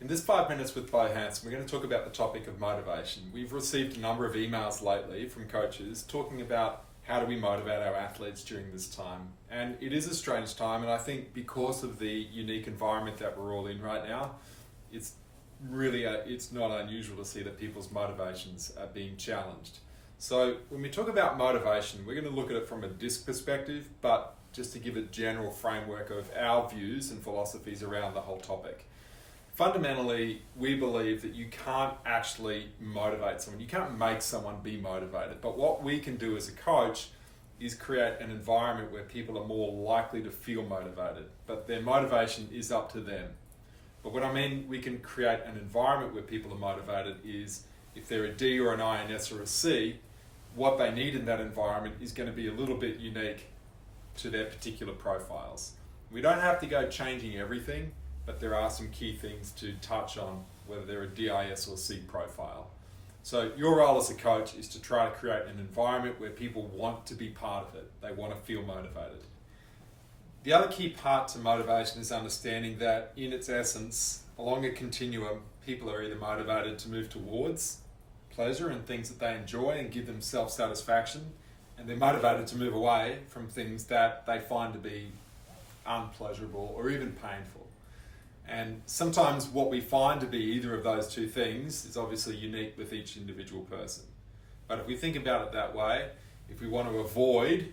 In this 5 minutes with Bo Hanson, we're going to talk about the topic of motivation. We've received a number of emails lately from coaches talking about how do we motivate our athletes during this time. And it is a strange time, and I think because of the unique environment that we're all in right now, it's not unusual to see that people's motivations are being challenged. So when we talk about motivation, we're going to look at it from a DISC perspective, but just to give a general framework of our views and philosophies around the whole topic. Fundamentally, we believe that you can't actually motivate someone. You can't make someone be motivated. But what we can do as a coach is create an environment where people are more likely to feel motivated. But their motivation is up to them. But what I mean we can create an environment where people are motivated is if they're a D or an I, an S or a C, what they need in that environment is going to be a little bit unique to their particular profiles. We don't have to go changing everything, but there are some key things to touch on whether they're a DIS or C profile. So your role as a coach is to try to create an environment where people want to be part of it. They want to feel motivated. The other key part to motivation is understanding that in its essence, along a continuum, people are either motivated to move towards pleasure and things that they enjoy and give them self-satisfaction, and they're motivated to move away from things that they find to be unpleasurable or even painful. And sometimes what we find to be either of those two things is obviously unique with each individual person. But if we think about it that way, if we want to avoid,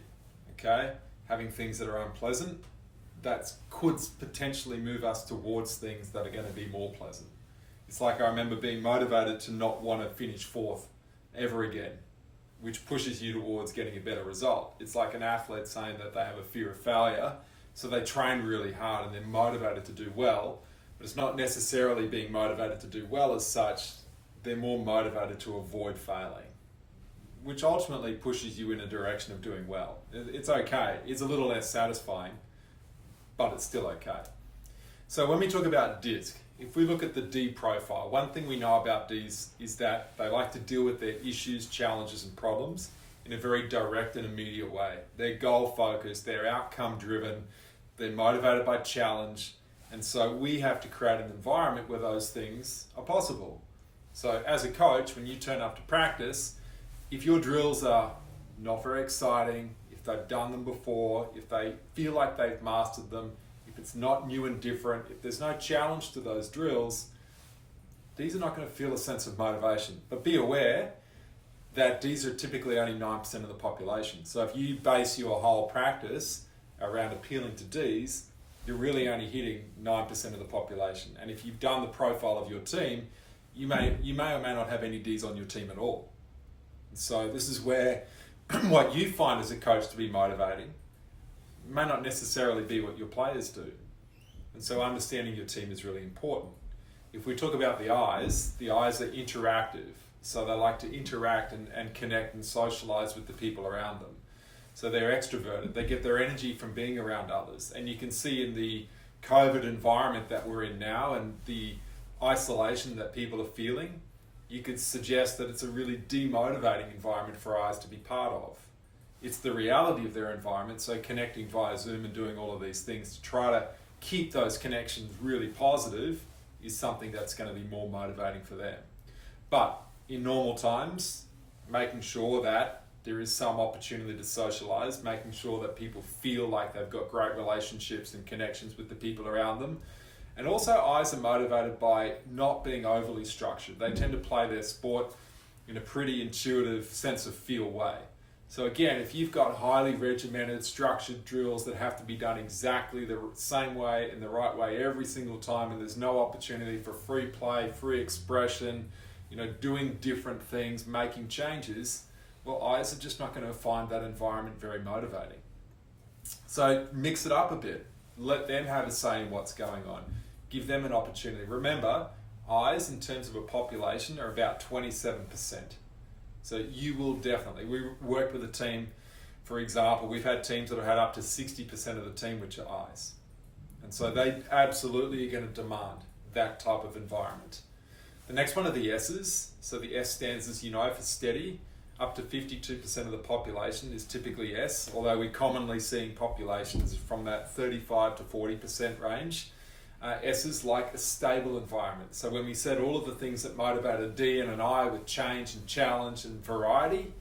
having things that are unpleasant, that could potentially move us towards things that are going to be more pleasant. It's like I remember being motivated to not want to finish fourth ever again, which pushes you towards getting a better result. It's like an athlete saying that they have a fear of failure, so they train really hard and they're motivated to do well, but it's not necessarily being motivated to do well as such. They're more motivated to avoid failing, which ultimately pushes you in a direction of doing well. It's okay. It's a little less satisfying, but it's still okay. So when we talk about DISC, if we look at the D profile, one thing we know about Ds is that they like to deal with their issues, challenges, and problems in a very direct and immediate way. They're goal focused, they're outcome driven, they're motivated by challenge, and so we have to create an environment where those things are possible. So as a coach, when you turn up to practice, if your drills are not very exciting, if they've done them before, if they feel like they've mastered them, if it's not new and different, if there's no challenge to those drills, these are not going to feel a sense of motivation. But be aware that these are typically only 9% of the population. So if you base your whole practice around appealing to Ds, you're really only hitting 9% of the population. And if you've done the profile of your team, you may or may not have any Ds on your team at all. And so this is where what you find as a coach to be motivating may not necessarily be what your players do. And so understanding your team is really important. If we talk about the eyes are interactive. So they like to interact and connect and socialize with the people around them. So they're extroverted. They get their energy from being around others. And you can see in the COVID environment that we're in now and the isolation that people are feeling, you could suggest that it's a really demotivating environment for eyes to be part of. It's the reality of their environment, so connecting via Zoom and doing all of these things to try to keep those connections really positive is something that's going to be more motivating for them. But in normal times, making sure that there is some opportunity to socialize, making sure that people feel like they've got great relationships and connections with the people around them. And also eyes are motivated by not being overly structured. They tend to play their sport in a pretty intuitive sense of feel way. So again, if you've got highly regimented, structured drills that have to be done exactly the same way in the right way every single time, and there's no opportunity for free play, free expression, doing different things, making changes, well, eyes are just not going to find that environment very motivating. So mix it up a bit. Let them have a say in what's going on. Give them an opportunity. Remember, eyes in terms of a population are about 27%. So you will definitely, we worked with a team, for example, we've had teams that have had up to 60% of the team which are eyes. And so they absolutely are going to demand that type of environment. The next one are the S's. So the S stands as, for steady. Up to 52% of the population is typically S, although we're commonly seeing populations from that 35 to 40% range. S's like a stable environment. So when we said all of the things that motivate a D and an I with change and challenge and variety,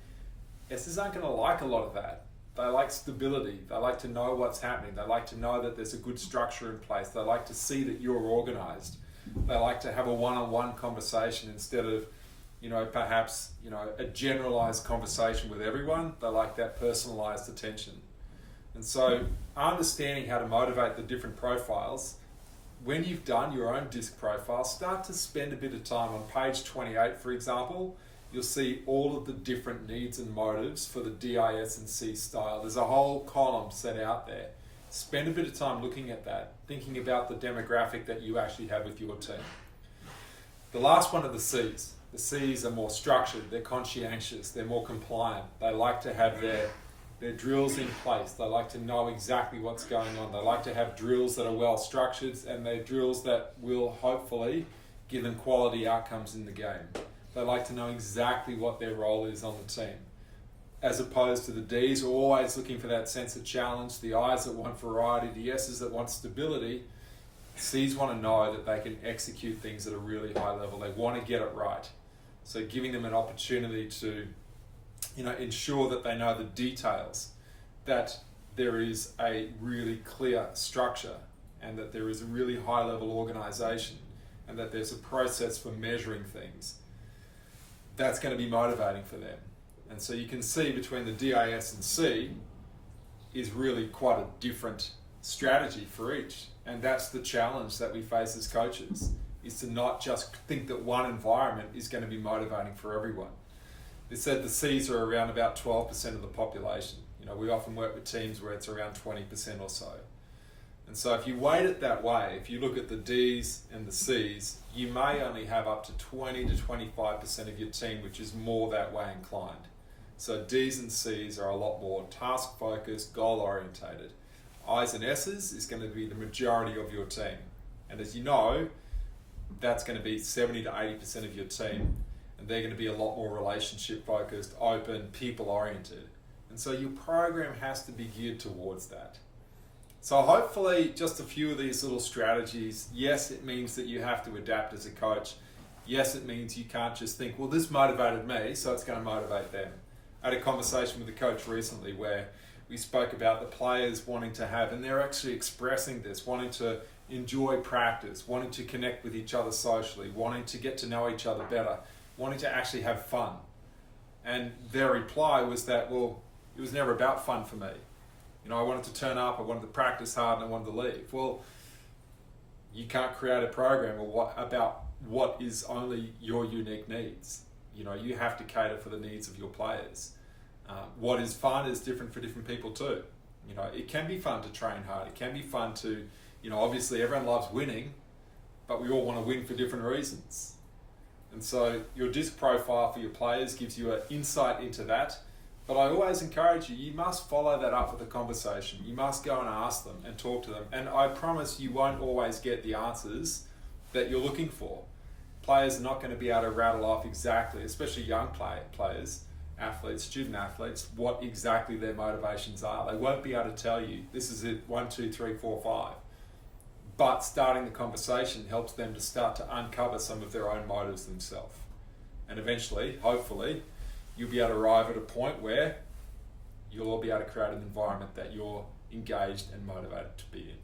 S's aren't going to like a lot of that. They like stability. They like to know what's happening. They like to know that there's a good structure in place. They like to see that you're organized. They like to have a one-on-one conversation instead of, perhaps, a generalized conversation with everyone. They like that personalized attention. And so understanding how to motivate the different profiles, when you've done your own DISC profile, start to spend a bit of time on page 28, for example. You'll see all of the different needs and motives for the DIS and C style. There's a whole column set out there. Spend a bit of time looking at that, thinking about the demographic that you actually have with your team. The last one are the C's. The C's are more structured, they're conscientious, they're more compliant. They like to have their drills in place. They like to know exactly what's going on. They like to have drills that are well structured, and they're drills that will hopefully give them quality outcomes in the game. They like to know exactly what their role is on the team. As opposed to the D's who are always looking for that sense of challenge, the I's that want variety, the S's that want stability. C's want to know that they can execute things at a really high level. They want to get it right. So giving them an opportunity to ensure that they know the details, that there is a really clear structure and that there is a really high level organization and that there's a process for measuring things. That's going to be motivating for them. And so you can see between the DIS and C is really quite a different strategy for each. And that's the challenge that we face as coaches, is to not just think that one environment is going to be motivating for everyone. They said the C's are around about 12% of the population. We often work with teams where it's around 20% or so. And so if you weight it that way, if you look at the D's and the C's, you may only have up to 20 to 25% of your team which is more that way inclined. So D's and C's are a lot more task-focused, goal-orientated. I's and S's is going to be the majority of your team. And as you know, that's going to be 70 to 80% of your team. And they're going to be a lot more relationship-focused, open, people-oriented. And so your program has to be geared towards that. So hopefully just a few of these little strategies. Yes, it means that you have to adapt as a coach. Yes, it means you can't just think, well, this motivated me, so it's going to motivate them. I had a conversation with a coach recently where we spoke about the players wanting to have, and they're actually expressing this, wanting to enjoy practice, wanting to connect with each other socially, wanting to get to know each other better, wanting to actually have fun. And their reply was that, well, it was never about fun for me. I wanted to turn up, I wanted to practice hard, and I wanted to leave. Well, you can't create a program about what is only your unique needs. You have to cater for the needs of your players. What is fun is different for different people too. It can be fun to train hard. It can be fun to, obviously everyone loves winning, but we all want to win for different reasons. And so your DISC profile for your players gives you an insight into that. But I always encourage you must follow that up with a conversation. You must go and ask them and talk to them. And I promise you won't always get the answers that you're looking for. Players are not going to be able to rattle off exactly, especially young players, athletes, student athletes, what exactly their motivations are. They won't be able to tell you, this is it, 1, 2, 3, 4, 5. But starting the conversation helps them to start to uncover some of their own motives themselves. And eventually, hopefully, you'll be able to arrive at a point where you'll all be able to create an environment that you're engaged and motivated to be in.